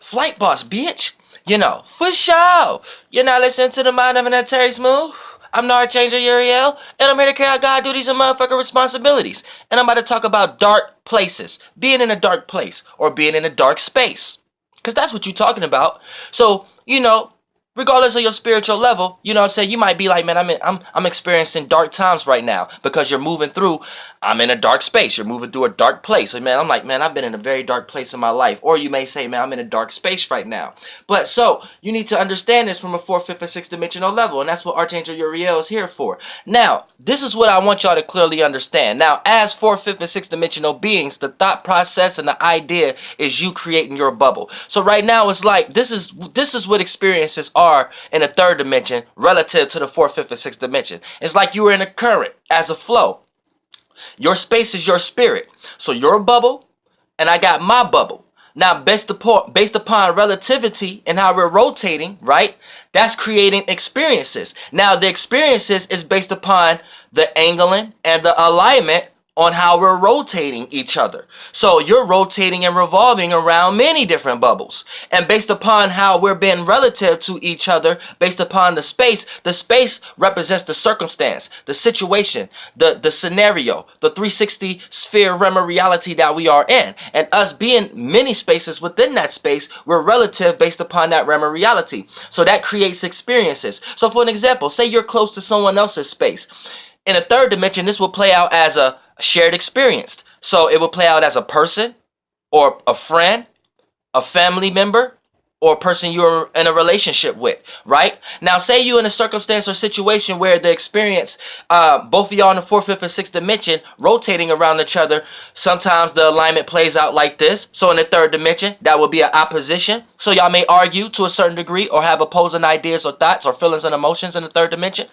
Flight boss, bitch. For sure. You're not listening to the Mind of an Terry Smooth. I'm the Archangel Uriel, and I'm here to carry out God duties and motherfucking responsibilities. And I'm about to talk about dark places, being in a dark place, or being in a dark space. Because that's what you're talking about. So, regardless of your spiritual level, you know what I'm saying, you might be like, man, I'm experiencing dark times right now because you're moving through, I'm in a dark space, you're moving through a dark place. And man, I'm like, man, I've been in a very dark place in my life. Or you may say, man, I'm in a dark space right now. But so, you need to understand this from a 4th, 5th, and 6th dimensional level. And that's what Archangel Uriel is here for. Now, this is what I want y'all to clearly understand. Now, as 4th, 5th, and 6th dimensional beings, the thought process and the idea is you creating your bubble. So right now, it's like, this is what experiences are in a 3rd dimension relative to the 4th, 5th, and 6th dimension. It's like you were in a current as a flow. Your space is your spirit. So your bubble and I got my bubble. Now, based upon relativity and how we're rotating, right? That's creating experiences. Now, the experiences is based upon the angling and the alignment on how we're rotating each other. So you're rotating and revolving around many different bubbles. And based upon how we're being relative to each other, based upon the space represents the circumstance, the situation, the scenario, the 360 sphere realm of reality that we are in. And us being many spaces within that space, we're relative based upon that realm of reality. So that creates experiences. So for an example, say you're close to someone else's space. In a 3rd dimension, this will play out as a shared experience. So it will play out as a person or a friend, a family member, or a person you're in a relationship with, right? Now, say you in a circumstance or situation where the experience, both of y'all in the 4th, 5th, and 6th dimension, rotating around each other, sometimes the alignment plays out like this. So in the 3rd dimension, that will be an opposition. So y'all may argue to a certain degree or have opposing ideas or thoughts or feelings and emotions in the 3rd dimension.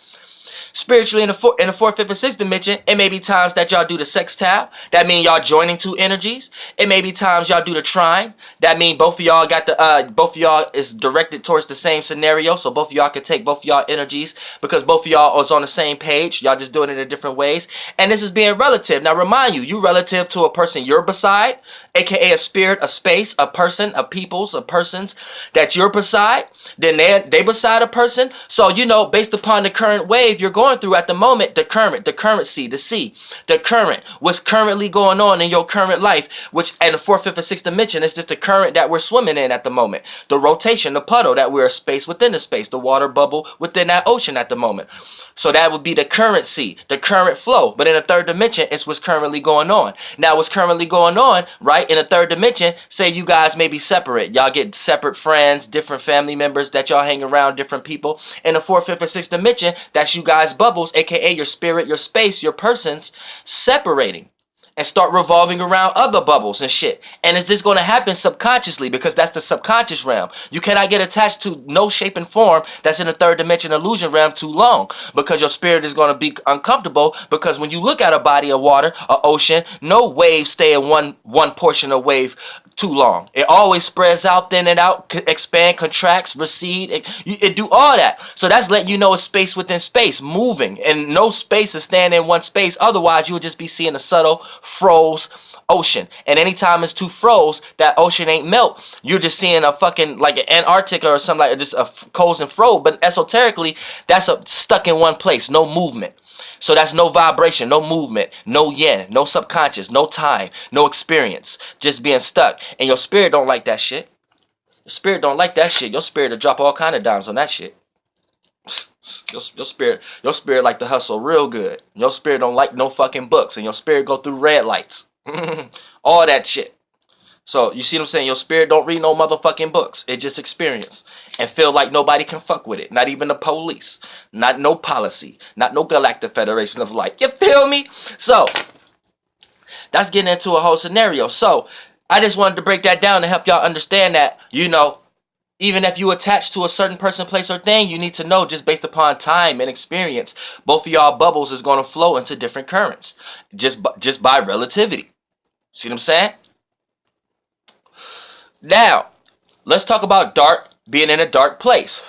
Spiritually, in the 4th, 5th, and 6th dimension, it may be times that y'all do the sextile. That mean y'all joining two energies. It may be times y'all do the trine. That mean both of y'all is directed towards the same scenario. So both of y'all can take both of y'all energies because both of y'all is on the same page. Y'all just doing it in different ways. And this is being relative. Now remind you relative to a person you're beside, aka a spirit, a space, a person, a peoples, a persons that you're beside. Then they beside a person. So based upon the current wave you're going through at the moment, the currency, the sea, the current, what's currently going on in your current life, which in the 4th, 5th, and 6th dimension is just the current that we're swimming in at the moment, the rotation, the puddle that we're a space within the space, the water bubble within that ocean at the moment. So that would be the currency, the current flow. But in the 3rd dimension, it's what's currently going on. Now, what's currently going on, right? In the 3rd dimension, say you guys may be separate. Y'all get separate friends, different family members that y'all hang around, different people. In the 4th, 5th, and 6th dimension, that's you guys bubbles, aka your spirit, your space, your persons separating and start revolving around other bubbles and shit. And is this going to happen subconsciously? Because that's the subconscious realm. You cannot get attached to no shape and form that's in the 3rd dimension illusion realm too long, because your spirit is going to be uncomfortable. Because when you look at a body of water, an ocean, no waves stay in one portion of wave too long. It always spreads out, thin it out, expand, contracts, recede. It do all that. So that's letting you know it's space within space, moving, and no space is staying in one space. Otherwise, you would just be seeing a subtle froze ocean. And anytime it's too froze, that ocean ain't melt. You're just seeing a fucking like an Antarctica or something like just a cold and froze. But esoterically, that's stuck in one place, no movement. So that's no vibration, no movement, no yen, no subconscious, no time, no experience, just being stuck. And your spirit don't like that shit. Your spirit don't like that shit. Your spirit will drop all kind of dimes on that shit. Your spirit like to hustle real good. Your spirit don't like no fucking books, and your spirit go through red lights. All that shit. So you see what I'm saying? Your spirit don't read no motherfucking books. It just experience and feel like nobody can fuck with it. Not even the police. Not no policy. Not no Galactic Federation of Light. You feel me? So that's getting into a whole scenario. So I just wanted to break that down to help y'all understand that, even if you attach to a certain person, place, or thing, you need to know just based upon time and experience, both of y'all bubbles is going to flow into different currents just by relativity. See what I'm saying? Now, let's talk about being in a dark place.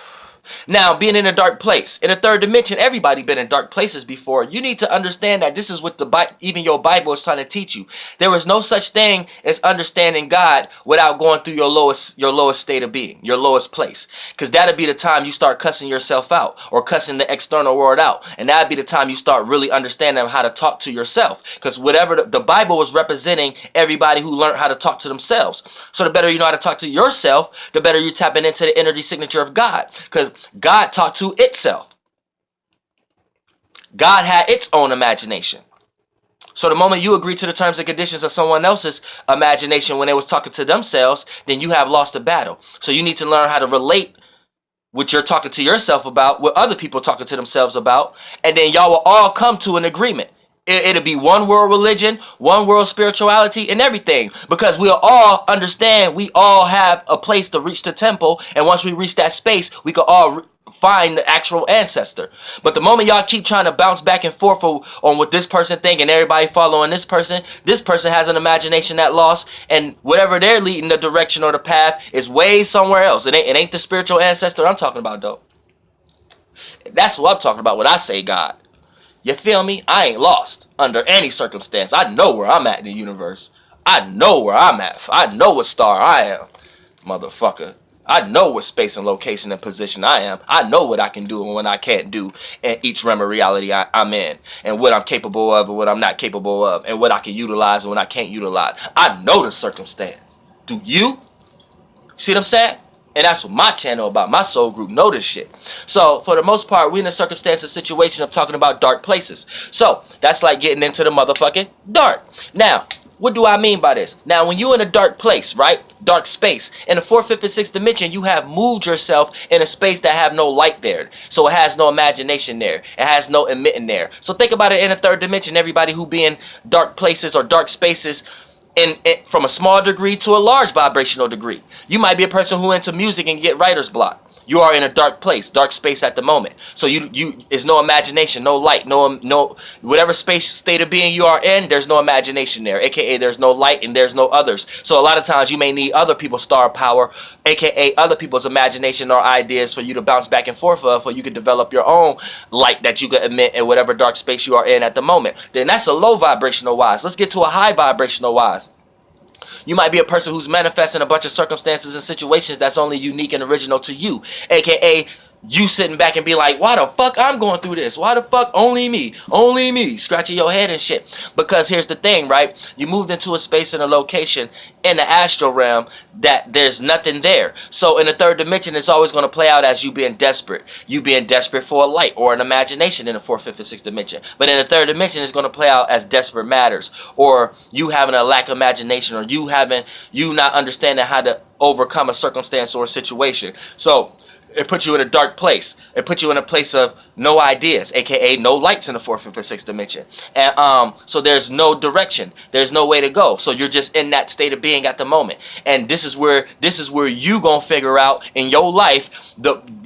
Now, being in a dark place, in a third dimension, everybody been in dark places before. You need to understand that this is what even your Bible is trying to teach you. There is no such thing as understanding God without going through your lowest state of being, your lowest place. Because that'll be the time you start cussing yourself out or cussing the external world out. And that'll be the time you start really understanding how to talk to yourself. Because whatever the Bible was representing everybody who learned how to talk to themselves. So the better you know how to talk to yourself, the better you tapping into the energy signature of God. Because God talked to itself. God had its own imagination. So the moment you agree to the terms and conditions of someone else's imagination when they was talking to themselves, then you have lost the battle. So you need to learn how to relate what you're talking to yourself about, what other people talking to themselves about, and then y'all will all come to an agreement. It'll be one world religion, one world spirituality, and everything. Because we'll all understand we all have a place to reach the temple. And once we reach that space, we can all find the actual ancestor. But the moment y'all keep trying to bounce back and forth on what this person think and everybody following this person has an imagination that lost. And whatever they're leading the direction or the path is way somewhere else. It ain't the spiritual ancestor I'm talking about, though. That's what I'm talking about when I say God. You feel me? I ain't lost under any circumstance. I know where I'm at in the universe. I know where I'm at. I know what star I am, motherfucker. I know what space and location and position I am. I know what I can do and what I can't do in each realm of reality I'm in. And what I'm capable of and what I'm not capable of. And what I can utilize and what I can't utilize. I know the circumstance. Do you? See what I'm saying? And that's what my channel about. My soul group know this shit. So, for the most part, we in a circumstance and situation of talking about dark places. So, that's like getting into the motherfucking dark. Now, what do I mean by this? Now, when you're in a dark place, right? Dark space. In the 4th, 5th, and 6th dimension, you have moved yourself in a space that have no light there. So, it has no imagination there. It has no emitting there. So, think about it in a 3rd dimension. Everybody who be in dark places or dark spaces from a small degree to a large vibrational degree. You might be a person who into music and get writer's block. You are in a dark place, dark space at the moment. So you is no imagination, no light, no whatever space state of being you are in, there's no imagination there. AKA there's no light and there's no others. So a lot of times you may need other people's star power, AKA other people's imagination or ideas for you to bounce back and forth of, or you can develop your own light that you can emit in whatever dark space you are in at the moment. Then that's a low vibrational wise. Let's get to a high vibrational wise. You might be a person who's manifesting a bunch of circumstances and situations that's only unique and original to you. AKA you sitting back and be like, why the fuck I'm going through this? Why the fuck only me? Only me. Scratching your head and shit. Because here's the thing, right? You moved into a space and a location in the astral realm that there's nothing there. So in the 3rd dimension, it's always going to play out as you being desperate. You being desperate for a light or an imagination in the 4th, 5th, and 6th dimension. But in the 3rd dimension, it's going to play out as desperate matters. Or you having a lack of imagination. Or you not understanding how to overcome a circumstance or a situation. So it puts you in a dark place. It puts you in a place of no ideas, aka no lights in the 4th, 5th, and 6th dimension. And so there's no direction. There's no way to go. So you're just in that state of being at the moment. And this is where you gonna figure out in your life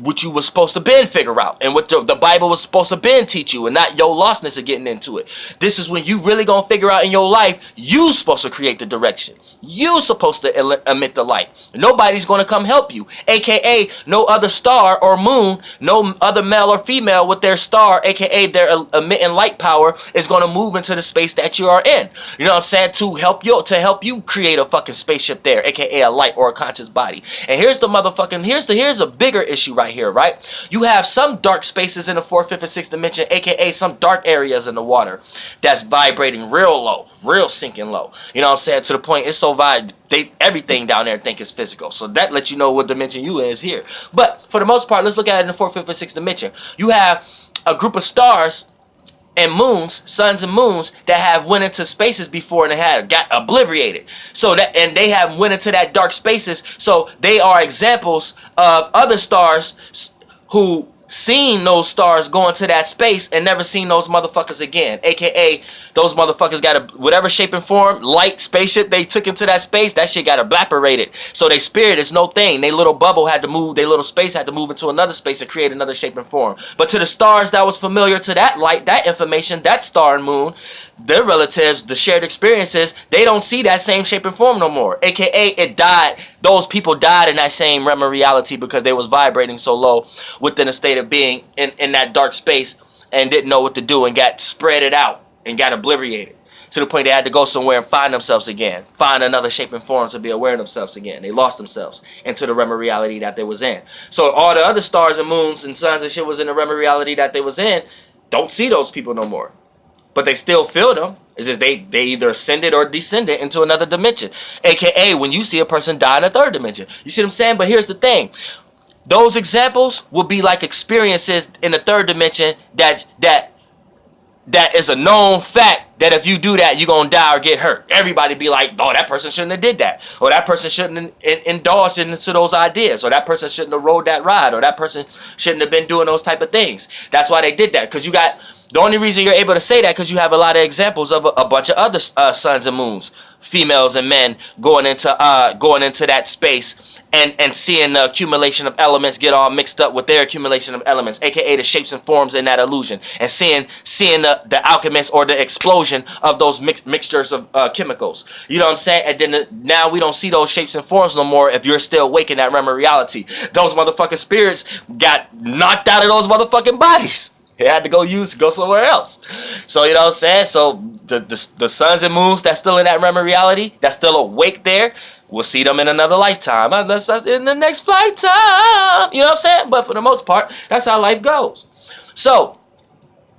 what you was supposed to been figure out and what the Bible was supposed to been teach you, and not your lostness of getting into it. This is when you really gonna figure out in your life you supposed to create the direction. You supposed to emit the light. Nobody's gonna come help you, aka no other star or moon, no other male or female with their star, aka their emitting light power, is going to move into the space that you are in. You know what I'm saying? To help you create a fucking spaceship there, aka a light or a conscious body. And here's the motherfucking here's a bigger issue right here, right? You have some dark spaces in the 4th, 5th, and 6th dimension, aka some dark areas in the water that's vibrating real low, real sinking low. You know what I'm saying? To the point it's so everything down there think is physical. So that lets you know what dimension you is here. But for the most part, let's look at it in the 4th, 5th, and 6th dimension. You have a group of stars and moons, suns and moons, that have went into spaces before and had got obliterated. So that, and they have went into that dark spaces. So they are examples of other stars who seen those stars go into that space and never seen those motherfuckers again, aka those motherfuckers got a whatever shape and form light spaceship they took into that space, that shit got evaporated. So they spirit is no thing. They little bubble had to move, they little space had to move into another space and create another shape and form. But to the stars that was familiar to that light, that information, that star and moon, their relatives, the shared experiences, they don't see that same shape and form no more. AKA, it died. Those people died in that same realm of reality because they was vibrating so low within a state of being in that dark space and didn't know what to do and got spread it out and got obliterated. To the point they had to go somewhere and find themselves again. Find another shape and form to be aware of themselves again. They lost themselves into the realm of reality that they was in. So all the other stars and moons and suns and shit was in the realm of reality that they was in. Don't see those people no more. But they still feel them. It's just they either ascended or descended into another dimension. AKA when you see a person die in a third dimension. You see what I'm saying? But here's the thing. Those examples will be like experiences in the third dimension that is a known fact that if you do that, you're going to die or get hurt. Everybody be like, oh, that person shouldn't have did that. Or that person shouldn't have indulged into those ideas. Or that person shouldn't have rode that ride. Or that person shouldn't have been doing those type of things. That's why they did that. Because you got, the only reason you're able to say that because you have a lot of examples of a bunch of other suns and moons, females and men going into that space and seeing the accumulation of elements get all mixed up with their accumulation of elements, aka the shapes and forms in that illusion, and seeing the alchemist or the explosion of those mixtures of chemicals. You know what I'm saying? And then now we don't see those shapes and forms no more if you're still awake in that realm of reality. Those motherfucking spirits got knocked out of those motherfucking bodies. They had to go somewhere else. So, you know what I'm saying? So, the suns and moons that's still in that realm of reality, that's still awake there, we'll see them in another lifetime. Unless in the next flight time. You know what I'm saying? But for the most part, that's how life goes. So,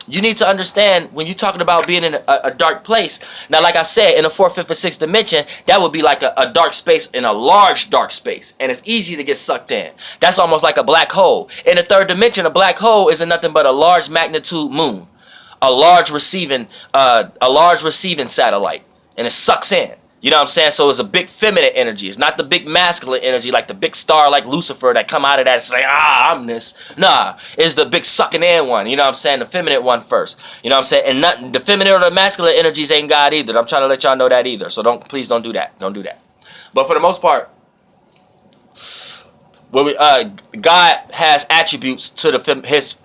you need to understand when you're talking about being in a dark place. Now, like I said, in the fourth, fifth, and sixth dimension, that would be like a dark space in a large dark space. And it's easy to get sucked in. That's almost like a black hole. In the third dimension, a black hole isn't nothing but a large magnitude moon. A large receiving satellite. And it sucks in. You know what I'm saying? So it's a big feminine energy. It's not the big masculine energy like the big star like Lucifer that come out of that and say, I'm this. Nah, it's the big sucking in one. You know what I'm saying? The feminine one first. You know what I'm saying? And the feminine or the masculine energies ain't God either. I'm trying to let y'all know that either. So please don't do that. Don't do that. But for the most part, God has attributes to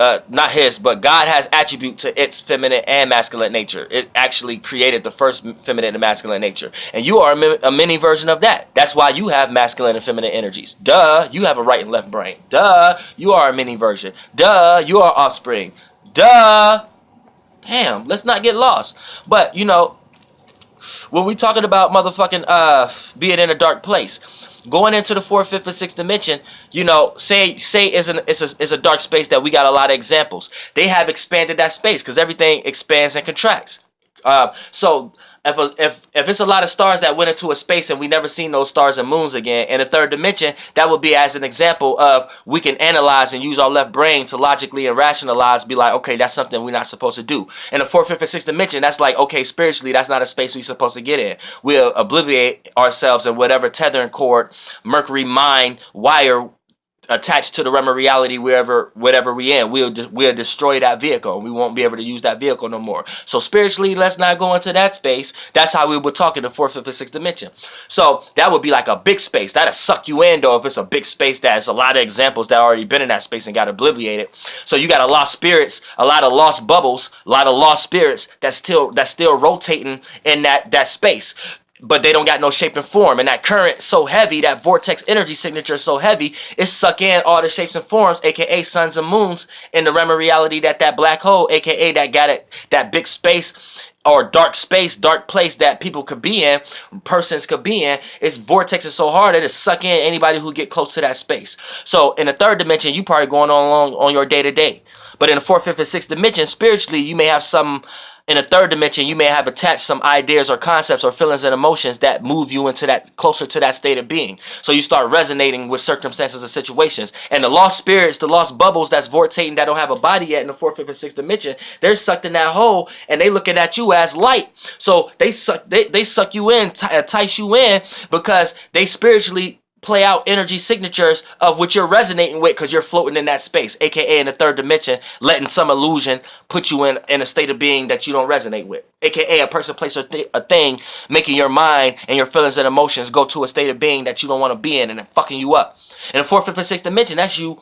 God has attribute to its feminine and masculine nature. It actually created the first feminine and masculine nature. And you are a mini version of that. That's why you have masculine and feminine energies. Duh, you have a right and left brain. Duh, you are a mini version. Duh, you are offspring. Duh. Damn, let's not get lost. But, you know, when we talking about motherfucking being in a dark place, going into the fourth, fifth, and sixth dimension, you know, say it's a dark space that we got a lot of examples. They have expanded that space because everything expands and contracts. So if it's a lot of stars that went into a space and we never seen those stars and moons again, in the third dimension, that would be as an example of we can analyze and use our left brain to logically and rationalize, be like, okay, that's something we're not supposed to do. In the fourth, fifth, and sixth dimension, that's like, okay, spiritually, that's not a space we're supposed to get in. We'll obliviate ourselves in whatever tethering cord, mercury mine, wire attached to the realm of reality whatever we in. We'll destroy that vehicle. We won't be able to use that vehicle no more. So spiritually, let's not go into that space. That's how we would talk in the fourth, fifth, and sixth dimension. So that would be like a big space. That'll suck you in though if it's a big space that has a lot of examples that already been in that space and got obliterated. So you got a lot of spirits, a lot of lost bubbles, a lot of lost spirits that's still rotating in that space. But they don't got no shape and form. And that current so heavy, that vortex energy signature so heavy, it suck in all the shapes and forms, aka suns and moons, in the realm of reality that black hole, aka that big space or dark space, dark place that people could be in, persons could be in. Its vortex is so hard that it suck in anybody who get close to that space. So in the third dimension, you probably going on your day to day. But in the fourth, fifth, and sixth dimension, spiritually, you may have some. In a third dimension, you may have attached some ideas or concepts or feelings and emotions that move you into that, closer to that state of being. So you start resonating with circumstances and situations. And the lost spirits, the lost bubbles that's vortating that don't have a body yet in the fourth, fifth, and sixth dimension, they're sucked in that hole and they looking at you as light. So they suck you in, entice you in because they spiritually play out energy signatures of what you're resonating with because you're floating in that space, aka in the third dimension, letting some illusion put you in a state of being that you don't resonate with, aka a person, place, or a thing, making your mind and your feelings and emotions go to a state of being that you don't want to be in, and then fucking you up. In the fourth, fifth, and sixth dimension, that's you.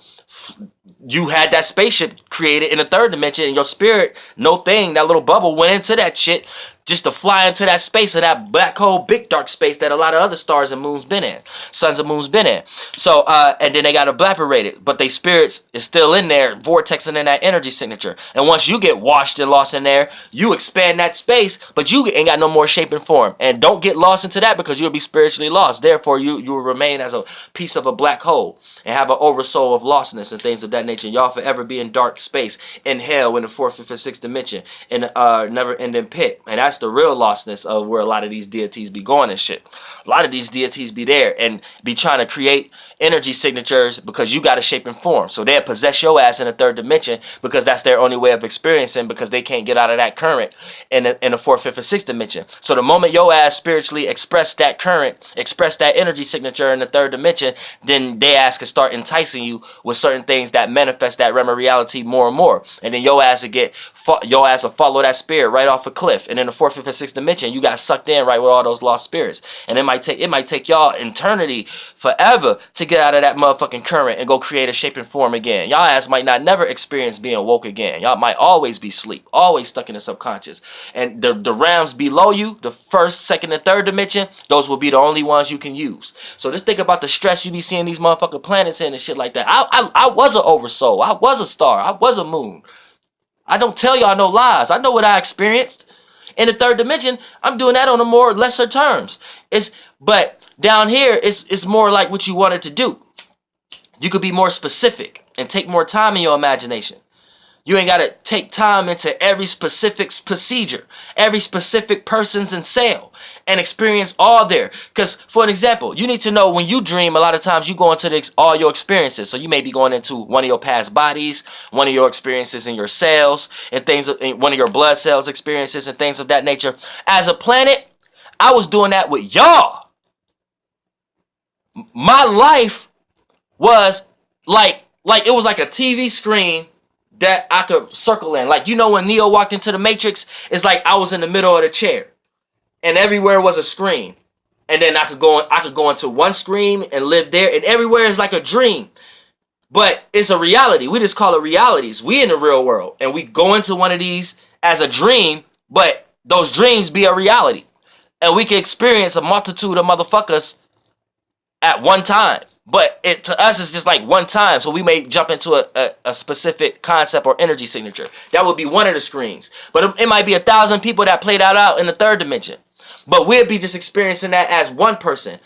You had that spaceship created in the third dimension, and your spirit, no thing, that little bubble went into that shit just to fly into that space, of that black hole, big dark space that a lot of other stars and moons been in, suns and moons been in. So, and then they got evaporated, but they spirits is still in there, vortexing in that energy signature. And once you get washed and lost in there, you expand that space, but you ain't got no more shape and form. And don't get lost into that, because you'll be spiritually lost. Therefore, you will remain as a piece of a black hole and have an oversoul of lostness and things of that nature. Y'all forever be in dark space, in hell, in the fourth, fifth, and sixth dimension, in a never-ending pit. And that's the real lostness of where a lot of these deities be going and shit. A lot of these deities be there and be trying to create energy signatures because you got a shape and form. So they'll possess your ass in the third dimension because that's their only way of experiencing, because they can't get out of that current in the fourth, fifth, and sixth dimension. So the moment your ass spiritually express that current, express that energy signature in the third dimension, then they ass can start enticing you with certain things that manifest that realm of reality more and more. And then your ass will follow that spirit right off a cliff. And in the fourth, fifth, and sixth dimension, you got sucked in right with all those lost spirits. And it might take y'all eternity forever to get out of that motherfucking current and go create a shape and form again. Y'all ass might not never experience being woke again. Y'all might always be asleep, always stuck in the subconscious. And the realms below you, the first, second, and third dimension, those will be the only ones you can use. So just think about the stress you be seeing these motherfucking planets in and shit like that. I was an oversoul. I was a star. I was a moon. I don't tell y'all no lies. I know what I experienced. In the third dimension, I'm doing that on a more lesser terms. But down here, it's more like what you wanted to do. You could be more specific and take more time in your imagination. You ain't got to take time into every specific procedure, every specific person's and cell, and experience all there. Because, for an example, you need to know when you dream, a lot of times you go into all your experiences. So you may be going into one of your past bodies, one of your experiences in your cells, and one of your blood cells experiences and things of that nature. As a planet, I was doing that with y'all. My life was like it was like a TV screen that I could circle in. Like, you know, when Neo walked into the Matrix, it's like I was in the middle of the chair and everywhere was a screen. And then I could go into one screen and live there, and everywhere is like a dream. But it's a reality. We just call it realities. We in the real world, and we go into one of these as a dream, but those dreams be a reality. And we can experience a multitude of motherfuckers at one time. But to us, it's just like one time. So we may jump into a specific concept or energy signature. That would be one of the screens. But it might be 1,000 people that played out in the third dimension. But we'll be just experiencing that as one person.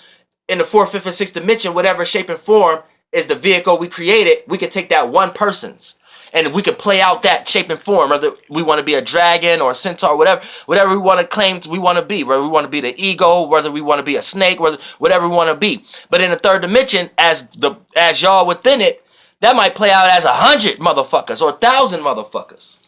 In the fourth, fifth, and sixth dimension, whatever shape and form is the vehicle we created, we could take that one person's. And we could play out that shape and form, whether we want to be a dragon or a centaur, whatever we want to claim we want to be, whether we want to be the ego, whether we want to be a snake, whatever we want to be. But in the third dimension, as y'all within it, that might play out as 100 motherfuckers or 1,000 motherfuckers.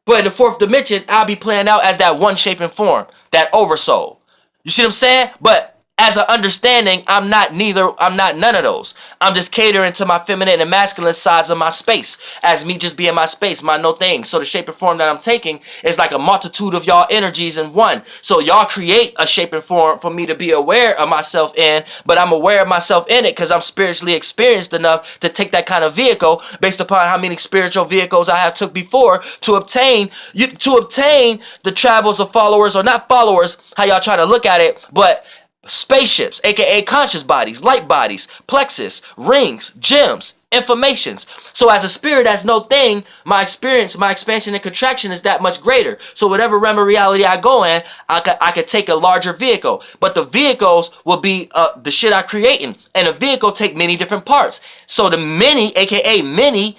But in the fourth dimension, I'll be playing out as that one shape and form, that oversoul. You see what I'm saying? But as an understanding, I'm not none of those. I'm just catering to my feminine and masculine sides of my space, as me just being my space, my no thing. So the shape and form that I'm taking is like a multitude of y'all energies in one. So y'all create a shape and form for me to be aware of myself in, but I'm aware of myself in it because I'm spiritually experienced enough to take that kind of vehicle based upon how many spiritual vehicles I have took before to obtain the travels of followers, or not followers, how y'all try to look at it, but spaceships, aka conscious bodies, light bodies, plexus, rings, gems, informations. So as a spirit, as no thing, my experience, my expansion and contraction is that much greater. So whatever realm of reality I go in, I could take a larger vehicle. But the vehicles will be the shit I creating. And a vehicle take many different parts. So the mini, aka mini,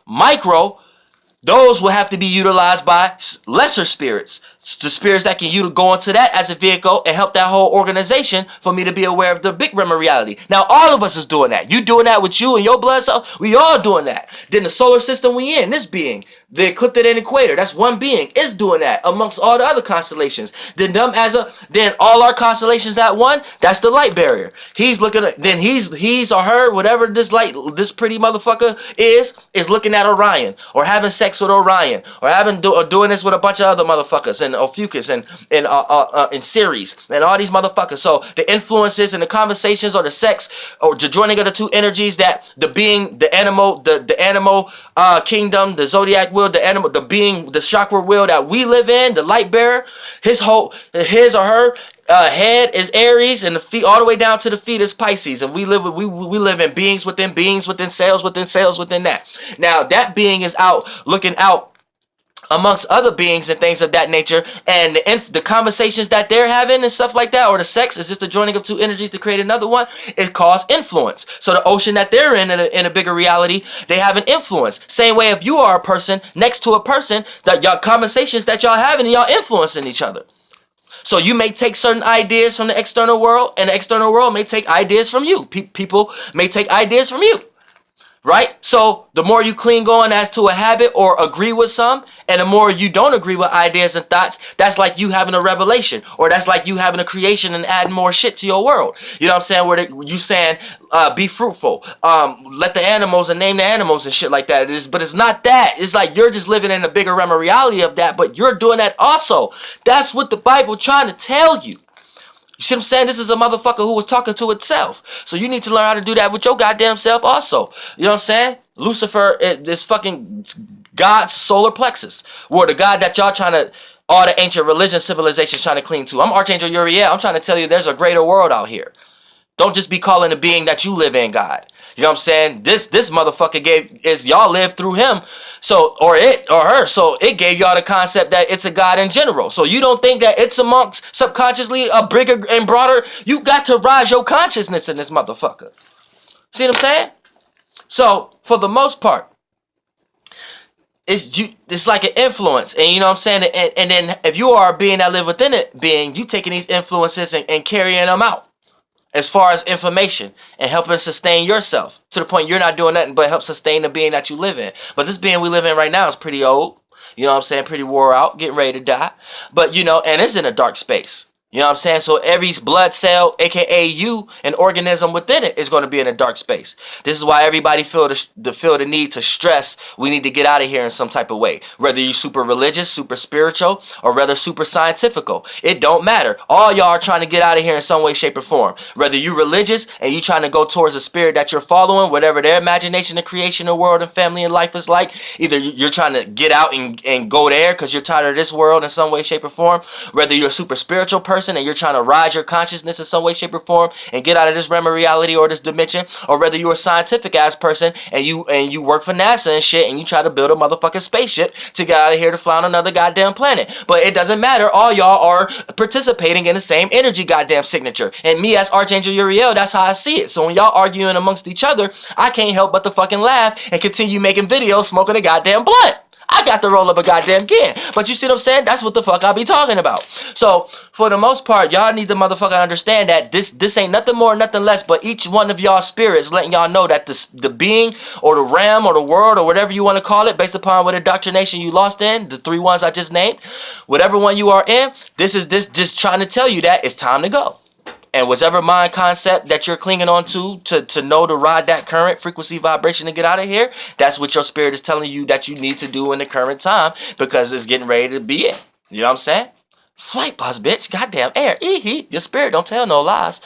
micro, those will have to be utilized by lesser spirits The spirits that can you go into that as a vehicle and help that whole organization for me to be aware of the big realm of reality. Now all of us is doing that. You doing that with you and your blood cell. We all doing that. Then the solar system we in, this being, the Ecliptic and Equator, that's one being, is doing that amongst all the other constellations. Then all our constellations at one, that's the light barrier. He's looking at, then he's or her, whatever this pretty motherfucker is looking at Orion, or having sex with Orion, or doing this with a bunch of other motherfuckers, and Ophiuchus, and Ceres, and all these motherfuckers. So the influences and the conversations, or the sex, or the joining of the two energies, that the being, the animal kingdom, the zodiac will, the animal, the being, the chakra will that we live in, the light bearer, his or her head is Aries, and the feet all the way down to the feet is Pisces, and we live in beings within cells within that. Now that being is looking out amongst other beings and things of that nature, and the conversations that they're having and stuff like that, or the sex is just the joining of two energies to create another one. It causes influence. So the ocean that they're in a bigger reality, they have an influence. Same way, if you are a person next to a person, that y'all conversations that y'all having, and y'all influencing each other. So you may take certain ideas from the external world, and the external world may take ideas from you. People may take ideas from you. Right? So the more you clean going as to a habit or agree with some, and the more you don't agree with ideas and thoughts, that's like you having a revelation, or that's like you having a creation and adding more shit to your world. You know what I'm saying? Where you saying, be fruitful, let the animals and name the animals and shit like that. But it's not that. It's like you're just living in a bigger realm of reality of that, but you're doing that also. That's what the Bible trying to tell you. You see what I'm saying? This is a motherfucker who was talking to itself. So you need to learn how to do that with your goddamn self also. You know what I'm saying? Lucifer is fucking God's solar plexus. Or the God that y'all trying to, all the ancient religion civilizations trying to clean to. I'm Archangel Uriel. I'm trying to tell you there's a greater world out here. Don't just be calling the being that you live in God. You know what I'm saying? This motherfucker y'all live through him, so, or it or her, so it gave y'all the concept that it's a God in general. So you don't think that it's amongst subconsciously a bigger and broader. You got to rise your consciousness in this motherfucker. See what I'm saying? So for the most part, it's like an influence, and you know what I'm saying. And then if you are a being that live within it, you taking these influences and carrying them out. As far as information and helping sustain yourself to the point you're not doing nothing but help sustain the being that you live in. But this being we live in right now is pretty old. You know what I'm saying? Pretty wore out, getting ready to die. But, you know, and it's in a dark space. You know what I'm saying? So every blood cell, aka you, an organism within it, is going to be in a dark space. This is why everybody feel the need to stress. We need to get out of here in some type of way. Whether you super religious, super spiritual, or rather super scientifical, it don't matter. All y'all are trying to get out of here in some way, shape, or form. Whether you religious and you trying to go towards a spirit that you're following, whatever their imagination and creation of world and family and life is like, either you're trying to get out and go there because you're tired of this world in some way, shape, or form. Whether you're a super spiritual person and you're trying to rise your consciousness in some way, shape, or form and get out of this realm of reality or this dimension, or whether you're a scientific ass person and you work for NASA and shit and you try to build a motherfucking spaceship to get out of here to fly on another goddamn planet. But it doesn't matter. All y'all are participating in the same energy goddamn signature. And me as Archangel Uriel, that's how I see it. So when y'all arguing amongst each other, I can't help but to fucking laugh and continue making videos smoking a goddamn blunt. I got to roll up a goddamn can. But you see what I'm saying? That's what the fuck I be talking about. So, for the most part, y'all need to motherfucking understand that this ain't nothing more, nothing less, but each one of y'all spirits letting y'all know that the being, or the realm, or the world, or whatever you want to call it, based upon what indoctrination you lost in, the 3 ones I just named, whatever one you are in, this just trying to tell you that it's time to go. And whatever mind concept that you're clinging on to know to ride that current frequency vibration to get out of here, that's what your spirit is telling you that you need to do in the current time, because it's getting ready to be it. You know what I'm saying? Flight boss, bitch. Goddamn air. Your spirit don't tell no lies.